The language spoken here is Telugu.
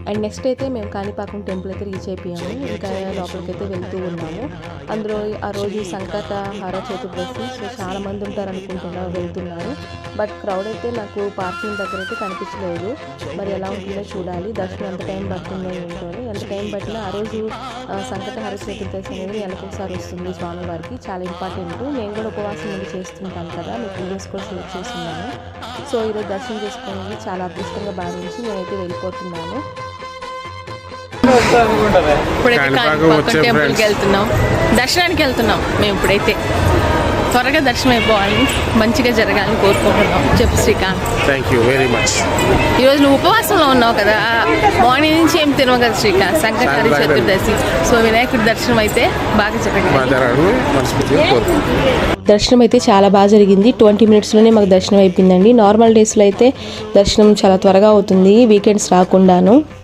అండ్ నెక్స్ట్ అయితే మేము కాణిపాకం టెంపుల్ అయితే రీచ్ అయిపోయాము. ఇంకా లోపలికి అయితే వెళ్తూ ఉన్నాము. అందులో ఆ రోజు సంకటహార చతుర్దశి, సో చాలామంది ఉంటారు అనుకుంటున్నారు, వెళ్తున్నారు. బట్ క్రౌడ్ అయితే నాకు పార్కింగ్ దగ్గర అయితే కనిపించలేదు. మరి ఎలా ఉంటుందో చూడాలి. దర్శనం ఎంత టైం పడుతుందో ఏంటో. ఎంత టైం పట్టినా ఆ రోజు సంకటహార చతుర్దశి అనేది నెలకొకసారి వస్తుంది స్వామివారికి, చాలా ఇంపార్టెంట్. నేను కూడా ఉపవాసం ఉండి చేస్తుంటాను కదా, మీకు వీడియోస్ కూడా షేర్ చేస్తున్నాను. సో ఈరోజు దర్శనం చేసుకోవడానికి చాలా అదృష్టంగా భావించి నేనైతే వెళ్ళిపోతున్నాను. ఇప్పుడైతే కాణిపాకం టెంపుల్కి వెళ్తున్నాం, దర్శనానికి వెళ్తున్నాం. మేము ఇప్పుడైతే త్వరగా దర్శనం అయిపోవాలి, మంచిగా జరగాలని కోరుకుంటున్నాం. చెప్పు Srikanth. Thank you very much. ఈరోజు నువ్వు ఉపవాసంలో ఉన్నావు కదా, మార్నింగ్ నుంచి ఏం తినవు కదా శ్రీకాంత్, సంకటహార చతుర్దశి. సో వినాయకుడి దర్శనం అయితే బాగా జరగాలి. దర్శనం అయితే చాలా బాగా జరిగింది. 20 minutesలోనే మాకు దర్శనం అయిపోయిందండి. నార్మల్ డేస్లో అయితే దర్శనం చాలా త్వరగా అవుతుంది, వీకెండ్స్ రాకుండాను.